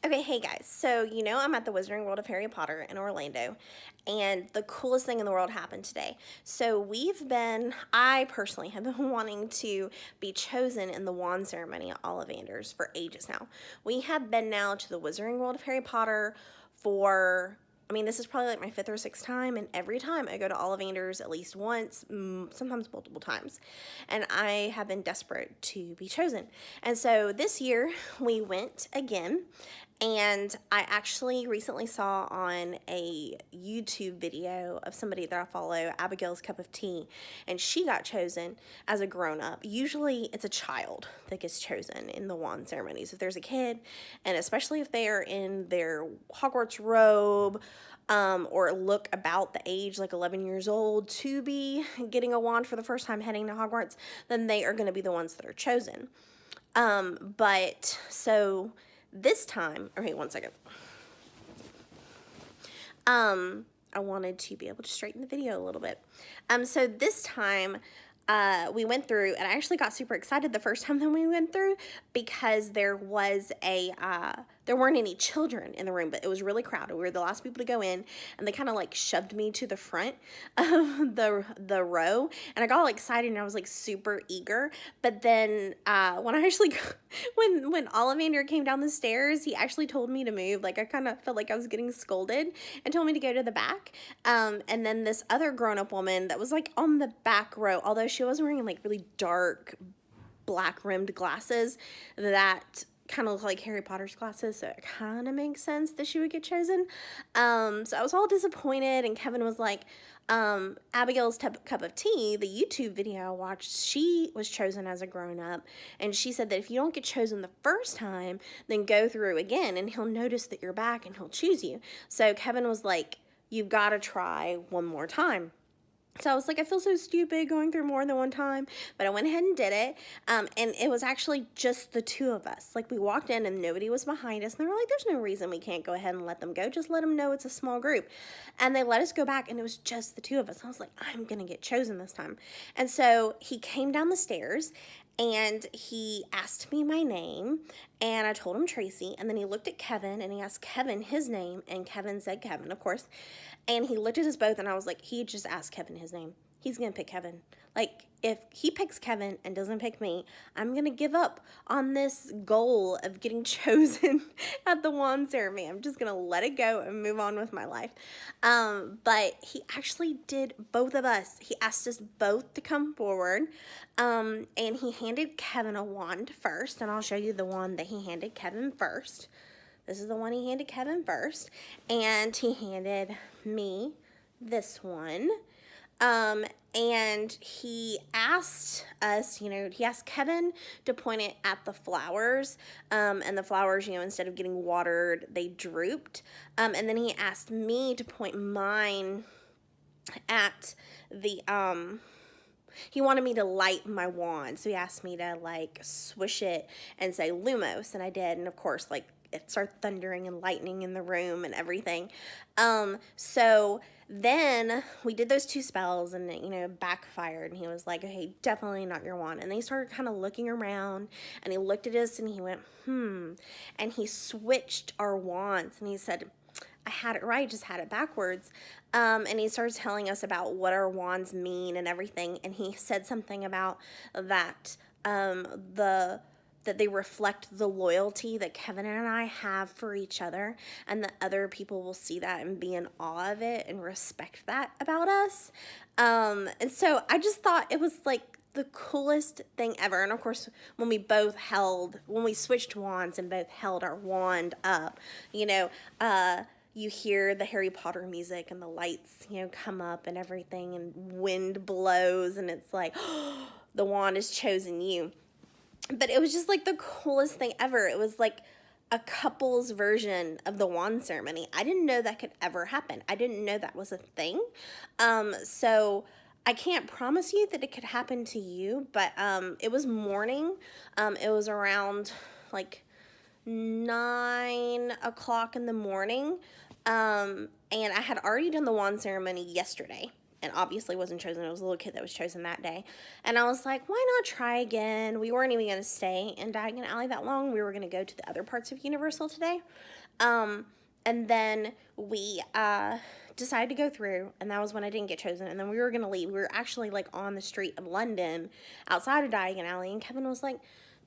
Okay, hey guys. So, I'm at the Wizarding World of Harry Potter in Orlando, and the coolest thing in the world happened today. So, I personally have been wanting to be chosen in the wand ceremony at Ollivanders for ages now. We have been now to the Wizarding World of Harry Potter for this is probably like my fifth or sixth time, and every time I go to Ollivanders at least once, sometimes multiple times, and I have been desperate to be chosen. And so this year we went again, and I actually recently saw on a YouTube video of somebody that I follow, Abigail's Cup of Tea, and she got chosen as a grown up. Usually it's a child that gets chosen in the wand ceremonies. If there's a kid, and especially if they are in their Hogwarts robe, or look about the age, like 11 years old, to be getting a wand for the first time heading to Hogwarts, then they are going to be the ones that are chosen. But so this time, okay, one second. I wanted to be able to straighten the video a little bit. So this time, we went through, and I actually got super excited the first time that we went through because there weren't any children in the room, but it was really crowded. We were the last people to go in, and they kind of like shoved me to the front of the row, and I got all excited and I was like super eager. But then when I actually when Ollivander came down the stairs, he actually told me to move. Like I kind of felt like I was getting scolded and told me to go to the back. And then this other grown-up woman that was like on the back row, although she was wearing like really dark black rimmed glasses that kind of look like Harry Potter's glasses, so it kind of makes sense that she would get chosen. So I was all disappointed, and Kevin was like, Abigail's Cup of Tea, the YouTube video I watched, she was chosen as a grown-up, and she said that if you don't get chosen the first time, then go through again, and he'll notice that you're back, and he'll choose you. So Kevin was like, you've got to try one more time. So I was like, I feel so stupid going through more than one time, but I went ahead and did it. And it was actually just the two of us. Like we walked in and nobody was behind us. And they were like, there's no reason we can't go ahead and let them go. Just let them know it's a small group. And they let us go back, and it was just the two of us. And I was like, I'm going to get chosen this time. And so he came down the stairs and he asked me my name, and I told him Tracy, and then he looked at Kevin and he asked Kevin his name, and Kevin said Kevin, of course. And he looked at us both, and I was like, he just asked Kevin his name. He's going to pick Kevin. Like, if he picks Kevin and doesn't pick me, I'm going to give up on this goal of getting chosen at the wand ceremony. I'm just going to let it go and move on with my life. But he actually did both of us. He asked us both to come forward, and he handed Kevin a wand first, and I'll show you the wand that he handed Kevin first. This is the one he handed Kevin first, and he handed me this one. And he asked us, he asked Kevin to point it at the flowers, and the flowers, instead of getting watered, they drooped. And then he asked me to point mine at the, he wanted me to light my wand, so he asked me to, like, swish it and say Lumos, and I did, and of course, like, it started thundering and lightning in the room and everything. So then we did those two spells, and it backfired, and he was like, okay, definitely not your wand. And then he started kind of looking around, and he looked at us, and he went, and he switched our wands, and he said, I had it right, just had it backwards. And he started telling us about what our wands mean and everything, and he said something about that, that they reflect the loyalty that Kevin and I have for each other, and that other people will see that and be in awe of it and respect that about us. And so I just thought it was like the coolest thing ever. And of course, when we switched wands and both held our wand up, you hear the Harry Potter music and the lights, come up and everything, and wind blows, and it's like, oh, the wand has chosen you. But it was just like the coolest thing ever. It was like a couple's version of the wand ceremony. I didn't know that could ever happen. I didn't know that was a thing. So I can't promise you that it could happen to you, but it was morning. It was around like 9 o'clock in the morning. And I had already done the wand ceremony yesterday. and obviously wasn't chosen. It was a little kid that was chosen that day. And I was like, why not try again? We weren't even going to stay in Diagon Alley that long. We were going to go to the other parts of Universal today. And then we decided to go through, and that was when I didn't get chosen. And then we were going to leave. We were actually like on the street of London outside of Diagon Alley, and Kevin was like,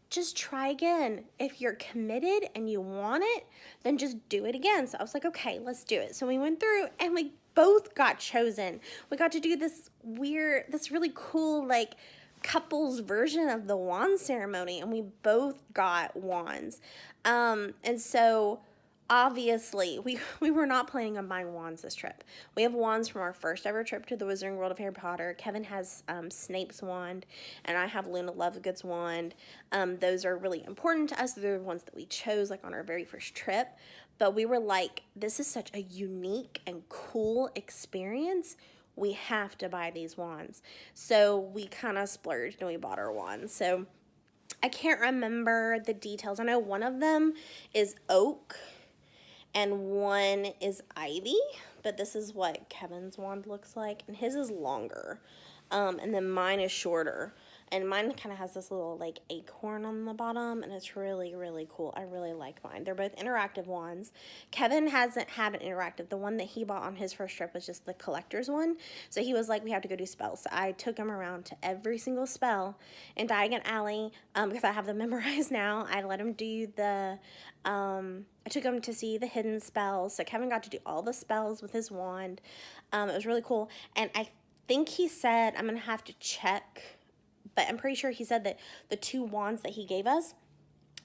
just try again. If you're committed and you want it, then just do it again. So I was like, okay, let's do it. So we went through and we both got chosen. We got to do this really cool, like, couples version of the wand ceremony, and we both got wands. And so obviously, we were not planning on buying wands this trip. We have wands from our first ever trip to the Wizarding World of Harry Potter. Kevin has Snape's wand, and I have Luna Lovegood's wand. Those are really important to us. They're the ones that we chose, like, on our very first trip. But we were like, this is such a unique and cool experience. We have to buy these wands. So we kind of splurged and we bought our wands. So I can't remember the details. I know one of them is oak and one is ivy, but this is what Kevin's wand looks like, and his is longer, and then mine is shorter, and mine kind of has this little, like, acorn on the bottom, and it's really, really cool. I really like mine. They're both interactive wands. Kevin hasn't had an interactive. The one that he bought on his first trip was just the collector's one, so he was like, we have to go do spells. So I took him around to every single spell in Diagon Alley, because I have them memorized now. I let him do the, I took him to see the hidden spells, so Kevin got to do all the spells with his wand. It was really cool, and I think he said, I'm going to have to check, but I'm pretty sure he said that the two wands that he gave us,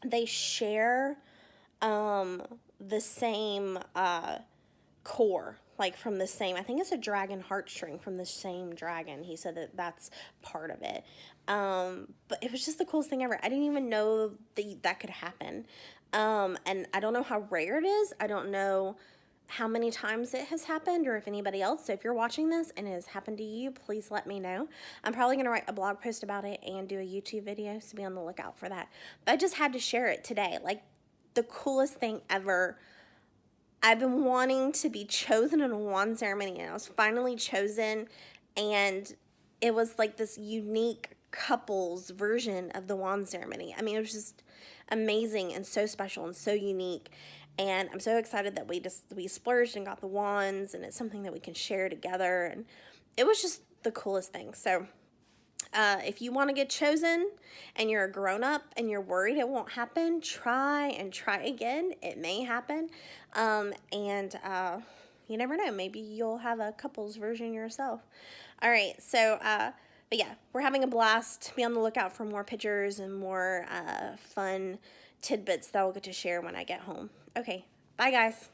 they share the same core, like from the same, I think it's a dragon heartstring from the same dragon. He said that that's part of it. But it was just the coolest thing ever. I didn't even know that could happen. And I don't know how rare it is. I don't know how many times it has happened, or if anybody else. So if you're watching this and it has happened to you, please let me know. I'm probably going to write a blog post about it and do a YouTube video, so be on the lookout for that. But I just had to share it today. Like, the coolest thing ever. I've been wanting to be chosen in a wand ceremony, and I was finally chosen, and it was like this unique couples version of the wand ceremony. I mean, it was just amazing and so special and so unique. And I'm so excited that we splurged and got the wands, and it's something that we can share together. And it was just the coolest thing. So if you want to get chosen and you're a grown-up and you're worried it won't happen, try and try again. It may happen. You never know. Maybe you'll have a couples version yourself. All right. So, but yeah, we're having a blast. Be on the lookout for more pictures and more fun tidbits that I'll get to share when I get home. Okay, bye guys.